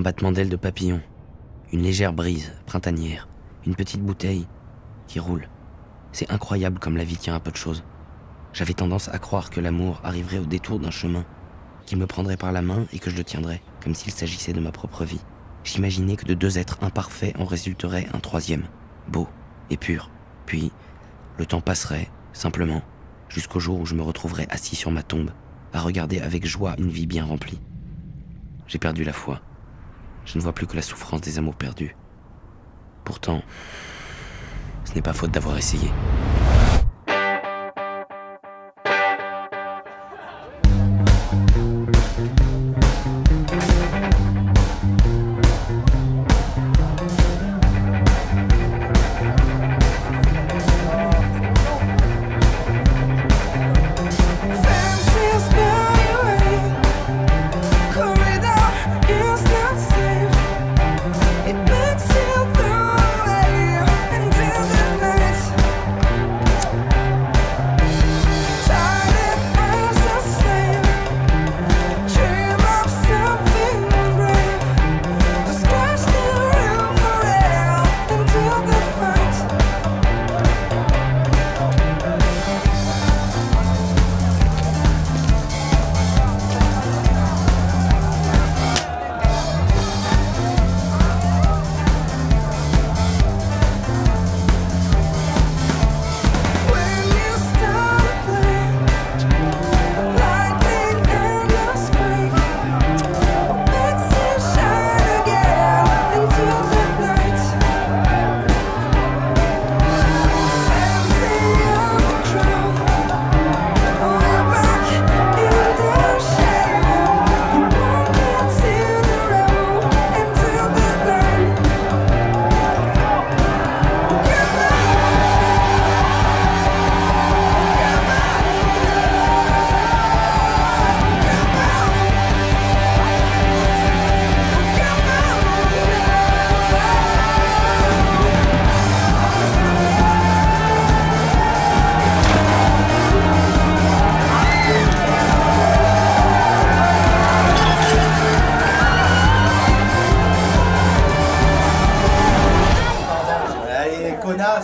battement d'ailes de papillon, une légère brise printanière, une petite bouteille qui roule. C'est incroyable comme la vie tient à peu de choses. J'avais tendance à croire que l'amour arriverait au détour d'un chemin, qu'il me prendrait par la main et que je le tiendrais, comme s'il s'agissait de ma propre vie. J'imaginais que de deux êtres imparfaits en résulterait un troisième, beau et pur. Puis, le temps passerait, simplement, jusqu'au jour où je me retrouverais assis sur ma tombe, à regarder avec joie une vie bien remplie. J'ai perdu la foi. Je ne vois plus que la souffrance des amours perdus. Pourtant, ce n'est pas faute d'avoir essayé.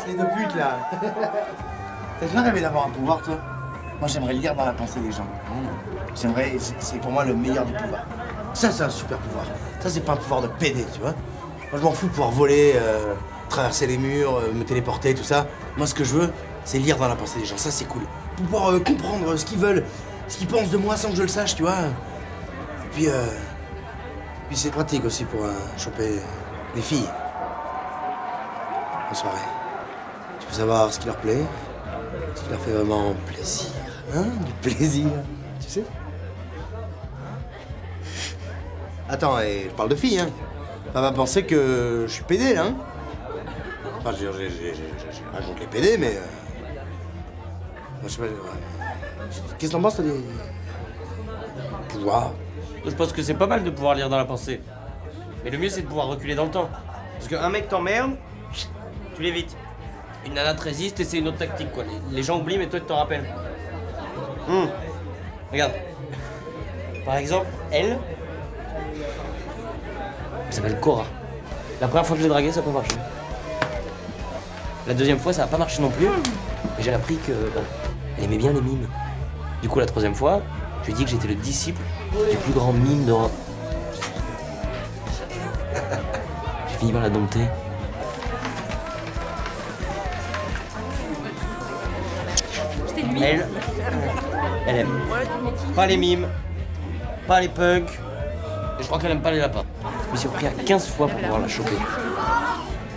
Les deux putes là. T'as déjà rêvé d'avoir un pouvoir toi? Moi j'aimerais lire dans la pensée des gens. J'aimerais, c'est pour moi le meilleur des pouvoirs. Ça c'est un super pouvoir. Ça c'est pas un pouvoir de PD, tu vois. Moi je m'en fous de pouvoir voler, traverser les murs, me téléporter, tout ça. Moi ce que je veux, c'est lire dans la pensée des gens. Ça c'est cool. Pouvoir comprendre ce qu'ils veulent, ce qu'ils pensent de moi sans que je le sache, tu vois. Et puis c'est pratique aussi pour choper les filles en soirée. Tu peux savoir ce qui leur plaît, ce qui leur fait vraiment plaisir. Hein? Du plaisir, tu sais? Attends, et je parle de filles, hein? On va penser que je suis pédé, là, hein? Enfin, j'ai rien contre les pédés, mais... Moi, je sais pas... Qu'est-ce que t'en penses, toi, des... pouvoirs? Je pense que c'est pas mal de pouvoir lire dans la pensée. Mais le mieux, c'est de pouvoir reculer dans le temps. Parce qu'un mec t'emmerde, tu l'évites. Une nana te résiste et c'est une autre tactique, quoi. Les gens oublient, mais toi, tu t'en rappelles. Regarde. Par exemple, elle s'appelle Cora. La première fois que je l'ai draguée, ça n'a pas marché. La deuxième fois, ça n'a pas marché non plus. Et j'ai appris que, bon, elle aimait bien les mimes. Du coup, la troisième fois, je lui ai dit que j'étais le disciple du plus grand mime d'Europe. J'ai fini par la dompter. Elle aime. Pas les mimes, pas les punks, et je crois qu'elle aime pas les lapins. Je me suis pris à 15 fois pour pouvoir la choper.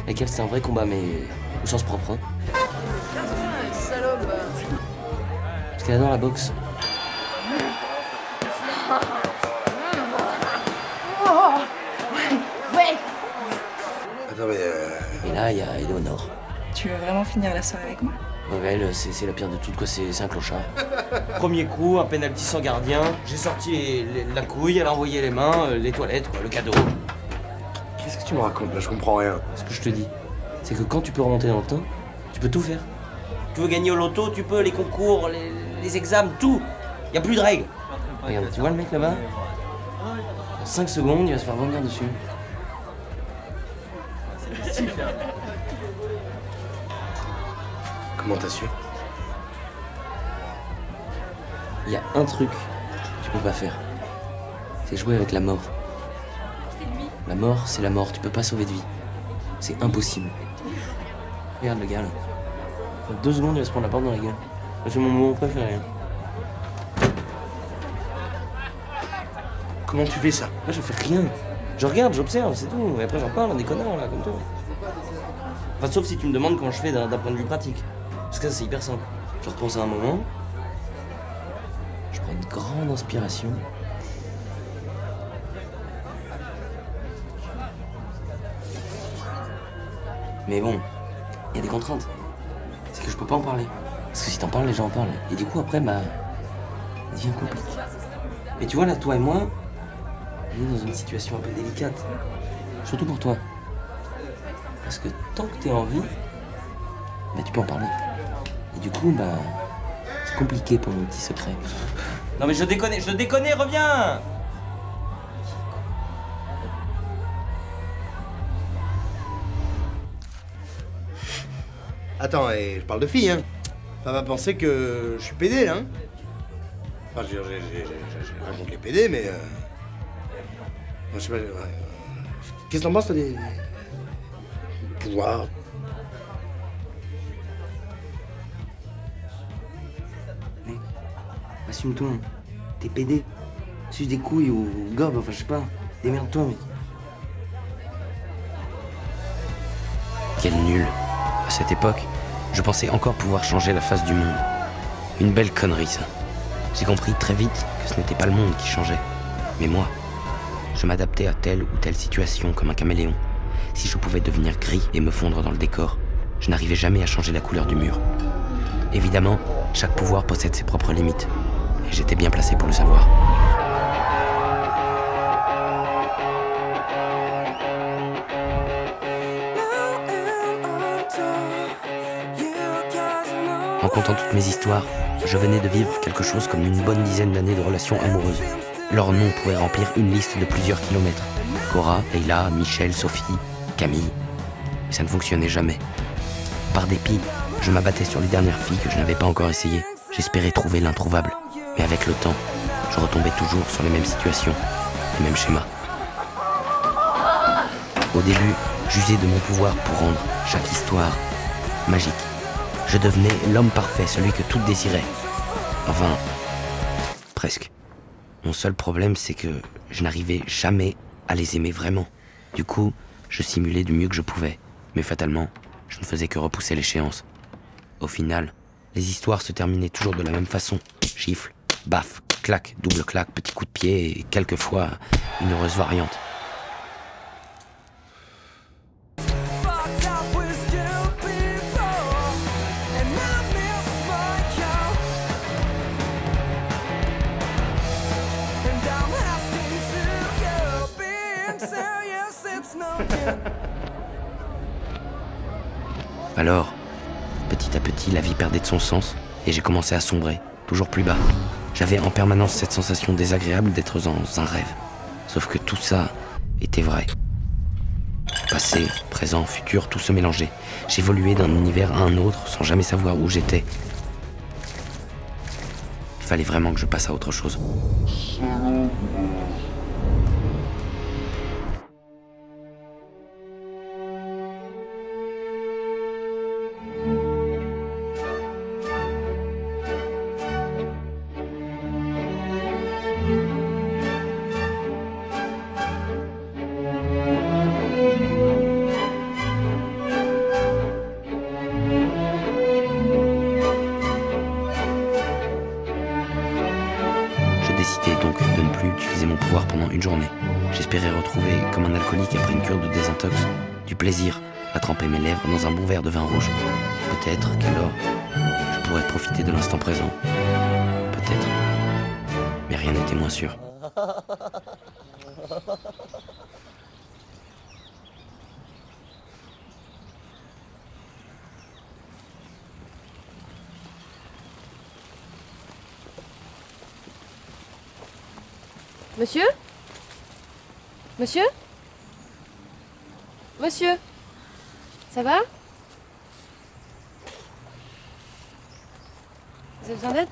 Avec elle, c'est un vrai combat, mais au sens propre. Hein. Salope. Parce qu'elle adore la boxe. Ouais. Attends, mais... Et là, il y a Eleonore. Tu veux vraiment finir la soirée avec moi? Ouais, elle, c'est la pire de toutes, quoi. C'est un clochard. Premier coup, un penalty sans gardien. J'ai sorti la couille, elle a envoyé les mains, les toilettes, quoi, le cadeau. Qu'est-ce que tu me racontes là? Je comprends rien. Ce que je te dis, c'est que quand tu peux remonter dans le temps, tu peux tout faire. Tu veux gagner au loto, tu peux, les concours, les examens, tout. Y a plus de règles. Regarde, tu vois le mec là-bas? En 5 secondes, il va se faire vomir dessus. Comment t'as su? Il y a un truc que tu peux pas faire. C'est jouer avec la mort. La mort, c'est la mort. Tu peux pas sauver de vie. C'est impossible. Regarde le gars là. En 2 secondes, il va se prendre la porte dans la gueule. C'est mon moment préféré. Comment tu fais ça? Moi, je fais rien. Je regarde, j'observe, c'est tout. Et après, j'en parle à des connards là, comme toi. Enfin, sauf si tu me demandes comment je fais d'un point de vue pratique. Parce que ça, c'est hyper simple. Je repose un moment. Je prends une grande inspiration. Mais bon, il y a des contraintes. C'est que je peux pas en parler. Parce que si t'en parles, les gens en parlent. Et du coup, après, bah, ça devient compliqué. Mais tu vois, là, toi et moi, on est dans une situation un peu délicate. Surtout pour toi. Parce que tant que t'es en vie, bah, tu peux en parler. Et du coup, bah, c'est compliqué pour mon petit secret. Non mais je déconne, reviens! Attends, et je parle de fille, hein. Ça va penser que je suis pédé, là, hein. Enfin, j'ai rien contre les pédés, mais... Moi, je sais pas... ouais. Qu'est-ce que t'en penses, toi, des pouvoirs? Mec, assume-toi. T'es pédé. Suce des couilles ou gobe, enfin je sais pas. Démerde-toi, mec. Quel nul. À cette époque, je pensais encore pouvoir changer la face du monde. Une belle connerie, ça. J'ai compris très vite que ce n'était pas le monde qui changeait, mais moi. Je m'adaptais à telle ou telle situation comme un caméléon. Si je pouvais devenir gris et me fondre dans le décor, je n'arrivais jamais à changer la couleur du mur. Évidemment, chaque pouvoir possède ses propres limites, et j'étais bien placé pour le savoir. En comptant toutes mes histoires, je venais de vivre quelque chose comme une bonne dizaine d'années de relations amoureuses. Leurs noms pourraient remplir une liste de plusieurs kilomètres. Cora, Leila, Michel, Sophie, Camille. Mais ça ne fonctionnait jamais. Par dépit, je m'abattais sur les dernières filles que je n'avais pas encore essayées. J'espérais trouver l'introuvable. Mais avec le temps, je retombais toujours sur les mêmes situations, les mêmes schémas. Au début, j'usais de mon pouvoir pour rendre chaque histoire magique. Je devenais l'homme parfait, celui que tout désirait. Enfin, presque. Mon seul problème, c'est que je n'arrivais jamais à les aimer vraiment. Du coup, je simulais du mieux que je pouvais. Mais fatalement, je ne faisais que repousser l'échéance. Au final, les histoires se terminaient toujours de la même façon. Gifle, baffe, claque, double claque, petit coup de pied et quelquefois une heureuse variante. Alors, petit à petit, la vie perdait de son sens et j'ai commencé à sombrer, toujours plus bas. J'avais en permanence cette sensation désagréable d'être dans un rêve. Sauf que tout ça était vrai. Passé, présent, futur, tout se mélangeait. J'évoluais d'un univers à un autre sans jamais savoir où j'étais. Il fallait vraiment que je passe à autre chose. J'ai décidé donc de ne plus utiliser mon pouvoir pendant une journée. J'espérais retrouver, comme un alcoolique après une cure de désintox, du plaisir à tremper mes lèvres dans un bon verre de vin rouge. Peut-être qu'alors, je pourrais profiter de l'instant présent. Peut-être. Mais rien n'était moins sûr. Monsieur ? Monsieur? Monsieur? Ça va? Vous avez besoin d'aide?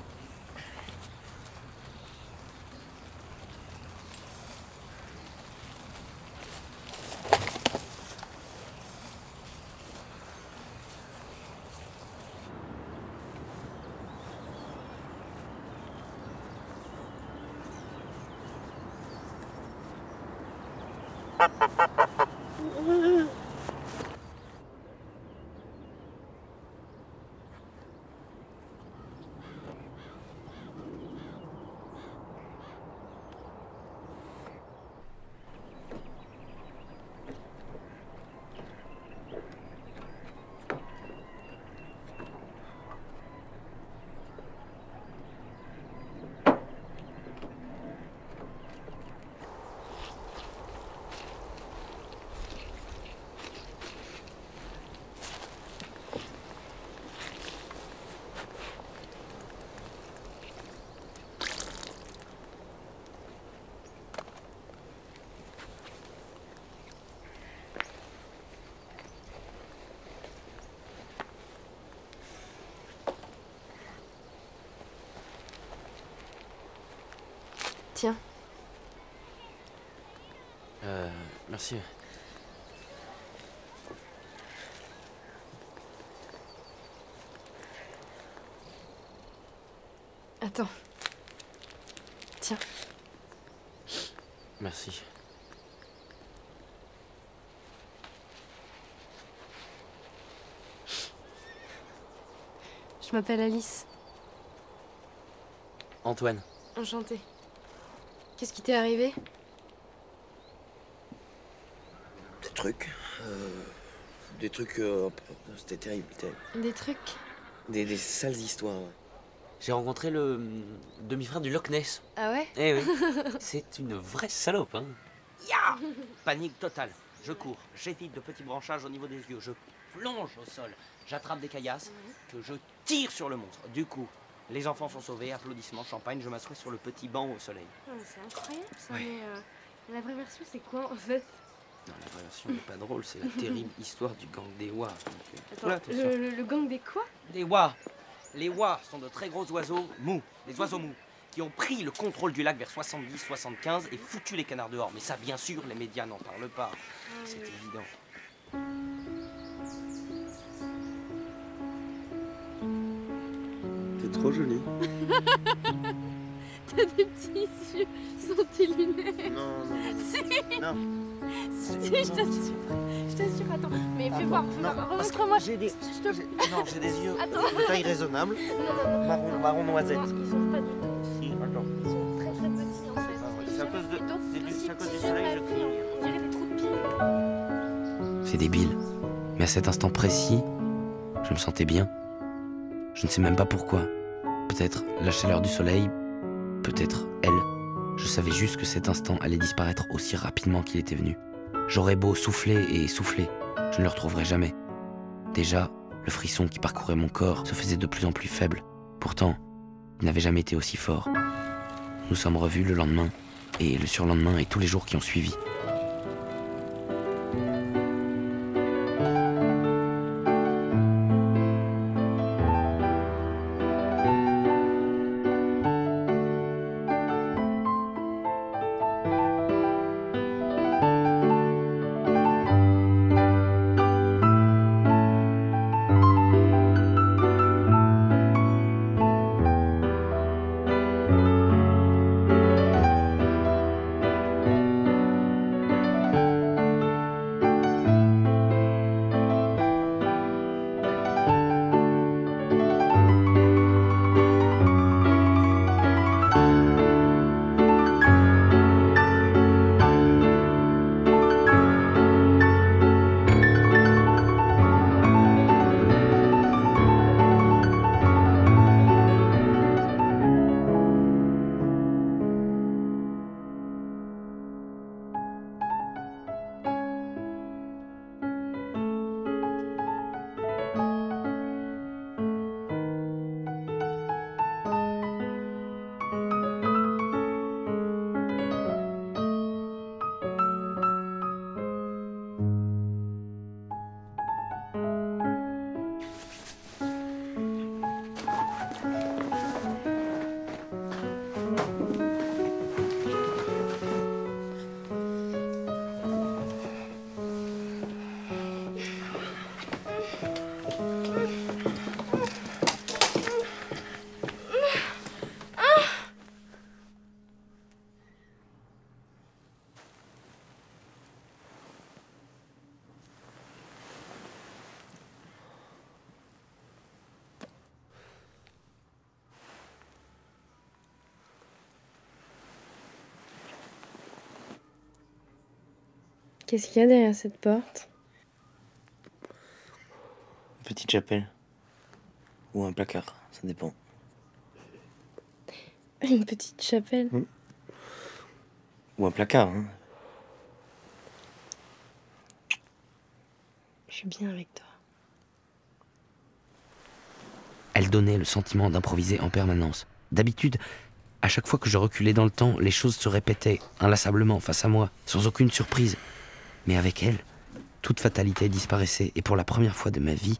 Tiens. Merci. Attends. Tiens. Merci. Je m'appelle Alice. Antoine. Enchantée. Qu'est-ce qui t'est arrivé? Des trucs, c'était terrible, terrible. Des trucs? Des sales histoires. Ouais. J'ai rencontré le demi-frère du Loch Ness. Ah ouais? Eh oui. C'est une vraie salope, hein. Ya! Panique totale. Je cours, j'évite de petits branchages au niveau des yeux, je plonge au sol, j'attrape des caillasses, que je tire sur le monstre. Du coup, les enfants sont sauvés, applaudissements, champagne, je m'assois sur le petit banc au soleil. Ah, c'est incroyable ça, Ouais. mais la vraie version c'est quoi en fait? Non, la vraie version n'est pas drôle, c'est la terrible histoire du gang des Wa. Attends, Oula, attention. le gang des quoi? Les Wa. Les Wa sont de très gros oiseaux mous, des oiseaux mous, qui ont pris le contrôle du lac vers 70-75 et foutu les canards dehors. Mais ça, bien sûr, les médias n'en parlent pas. C'est évident. T'es trop jolie. T'as des petits yeux sans tes lunettes. Non, non, non. Si. Non. Si, je t'assure, attends. Mais fais voir, remontre-moi. Non, j'ai des yeux Attends. de taille raisonnable. Non. Marron noisette. Non, ils sont pas du tout. Si, attends. Ils sont très très petits en fait. C'est à cause c'est à cause du soleil, je crie. On dirait des trous de pied. C'est débile. Mais à cet instant précis, je me sentais bien. Je ne sais même pas pourquoi. Peut-être la chaleur du soleil, peut-être elle. Je savais juste que cet instant allait disparaître aussi rapidement qu'il était venu. J'aurais beau souffler et souffler, je ne le retrouverai jamais. Déjà, le frisson qui parcourait mon corps se faisait de plus en plus faible. Pourtant, il n'avait jamais été aussi fort. Nous sommes revus le lendemain, et le surlendemain et tous les jours qui ont suivi. Qu'est-ce qu'il y a derrière cette porte? Une petite chapelle. Ou un placard, ça dépend. Une petite chapelle. Ou un placard, hein. Je suis bien avec toi. Elle donnait le sentiment d'improviser en permanence. D'habitude, à chaque fois que je reculais dans le temps, les choses se répétaient inlassablement face à moi, sans aucune surprise. Mais avec elle, toute fatalité disparaissait et pour la première fois de ma vie,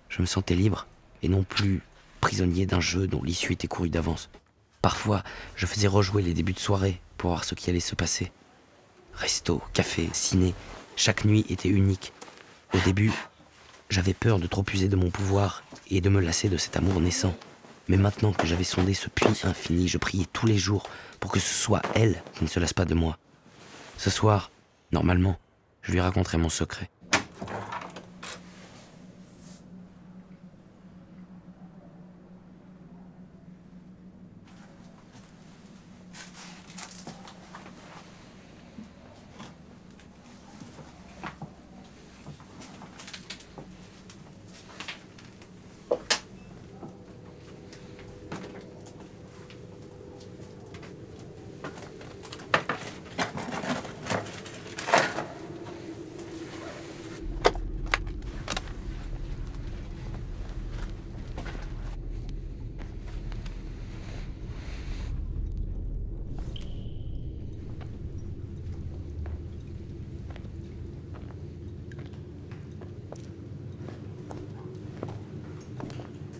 je me sentais libre et non plus prisonnier d'un jeu dont l'issue était courue d'avance. Parfois, je faisais rejouer les débuts de soirée pour voir ce qui allait se passer. Resto, café, ciné, chaque nuit était unique. Au début, j'avais peur de trop user de mon pouvoir et de me lasser de cet amour naissant. Mais maintenant que j'avais sondé ce puits infini, je priais tous les jours pour que ce soit elle qui ne se lasse pas de moi. Ce soir, normalement, je lui raconterai mon secret.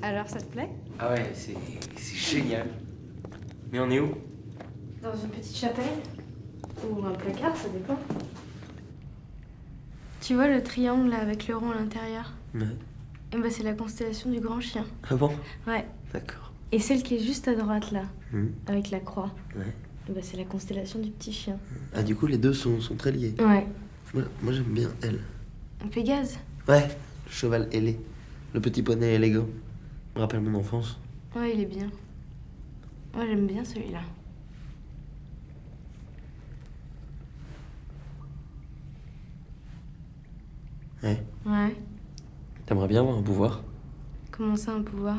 Alors, ça te plaît? Ah ouais, c'est génial. Mais on est où? Dans une petite chapelle? Ou un placard, ça dépend. Tu vois le triangle là, avec le rond à l'intérieur? Ouais. Eh ben, c'est la constellation du grand chien. Ah bon? Ouais. D'accord. Et celle qui est juste à droite là, avec la croix, Ouais. eh ben, c'est la constellation du petit chien. Ah, du coup, les deux sont très liés. Ouais. Moi j'aime bien elle. Pégase. Ouais, le cheval ailé. Le petit poney élégant. Me rappelle mon enfance. Ouais, il est bien. Moi, j'aime bien celui-là. Ouais. Ouais. T'aimerais bien avoir un pouvoir? Comment ça, un pouvoir?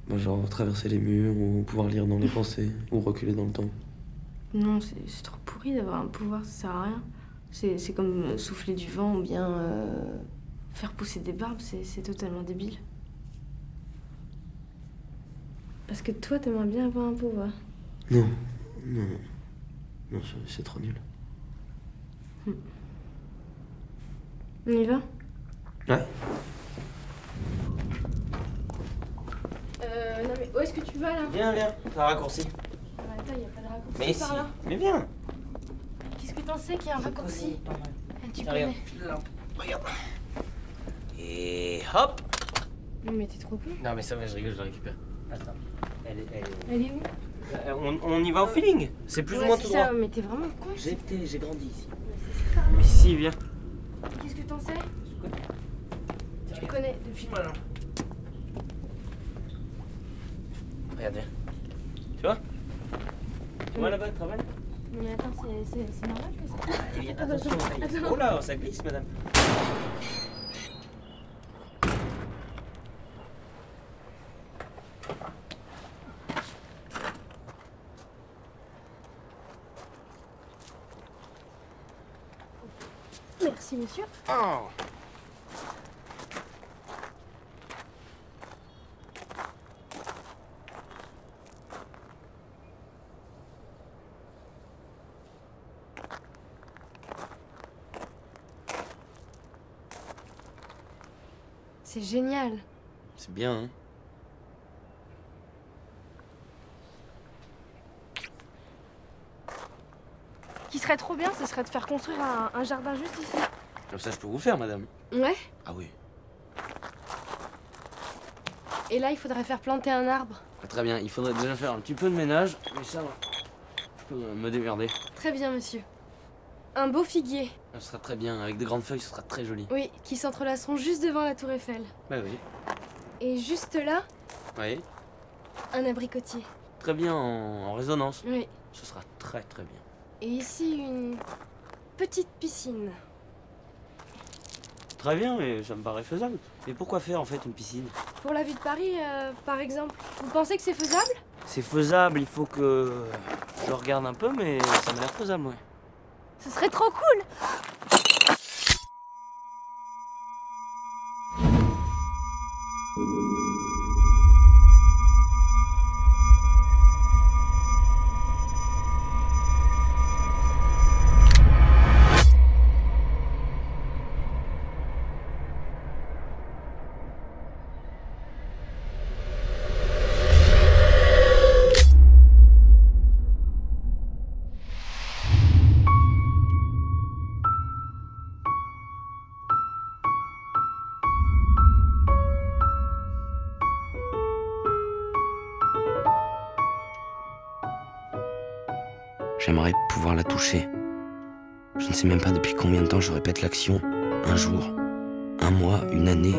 Moi, genre traverser les murs, ou pouvoir lire dans les pensées, ou reculer dans le temps. Non, c'est trop pourri d'avoir un pouvoir, ça sert à rien. C'est comme souffler du vent ou bien faire pousser des barbes, c'est totalement débile. Parce que toi, t'aimerais bien avoir un pouvoir. Non, c'est trop nul. On y va? Ouais. Non mais où est-ce que tu vas là? Viens, c'est un raccourci. Attends, y a pas de raccourci Mais par si, là. mais viens. Qu'est-ce que t'en sais qu'il y a un raccourci? Ah, tu Regarde, connais. regarde. Et hop. Non mais t'es trop con. Non mais ça va, je rigole, je la récupère. Attends, elle est... Elle est où? On y va au feeling. C'est plus ou moins tout c'est ça, droit. mais t'es vraiment con. J'ai grandi ici. C'est ça. Mais si, viens. Qu'est-ce que t'en sais? Tu connais depuis. Voilà. Regarde, viens. Tu vois? Tu vois là-bas, travail? Non mais attends, c'est normal que ça. Allez, attention, ça glisse. Oh là, ça glisse, madame. Merci monsieur. Oh. C'est génial. C'est bien, hein? Ce qui serait trop bien, ce serait de faire construire un jardin juste ici. Comme ça, je peux vous faire, madame. Ouais. Ah oui. Et là, il faudrait faire planter un arbre. Ah, très bien, il faudrait déjà faire un petit peu de ménage, mais ça, je peux me démerder. Très bien, monsieur. Un beau figuier. Ce sera très bien, avec de grandes feuilles, ce sera très joli. Oui, qui s'entrelaceront juste devant la tour Eiffel. Bah oui. Et juste là, Oui. un abricotier. Très bien, en résonance. Oui. Ce sera très très bien. Et ici, une petite piscine. très bien, mais ça me paraît faisable. Mais pourquoi faire en fait une piscine? Pour la vie de Paris, par exemple, vous pensez que c'est faisable? C'est faisable, il faut que je regarde un peu, mais ça m'a l'air faisable, ouais. Ce serait trop cool! J'aimerais pouvoir la toucher. Je ne sais même pas depuis combien de temps je répète l'action. Un jour, un mois, une année,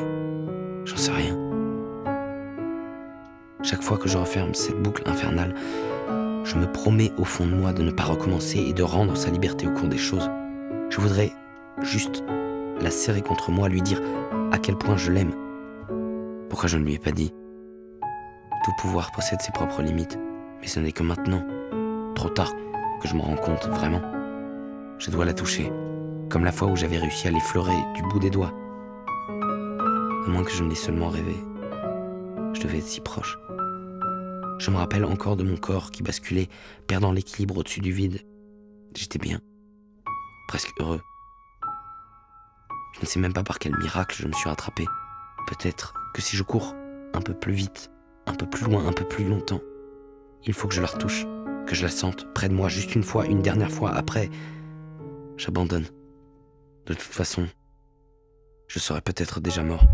j'en sais rien. Chaque fois que je referme cette boucle infernale, je me promets au fond de moi de ne pas recommencer et de rendre sa liberté au cours des choses. Je voudrais juste la serrer contre moi, lui dire à quel point je l'aime. Pourquoi je ne lui ai pas dit? Tout pouvoir possède ses propres limites, mais ce n'est que maintenant, trop tard, que je m'en rends compte, vraiment. Je dois la toucher, comme la fois où j'avais réussi à l'effleurer du bout des doigts. À moins que je ne l'ai seulement rêvé. Je devais être si proche. Je me rappelle encore de mon corps qui basculait, perdant l'équilibre au-dessus du vide. J'étais bien, presque heureux. Je ne sais même pas par quel miracle je me suis rattrapé. Peut-être que si je cours un peu plus vite, un peu plus loin, un peu plus longtemps, il faut que je la retouche, que je la sente près de moi juste une fois, une dernière fois. Après, j'abandonne. De toute façon, je serais peut-être déjà mort.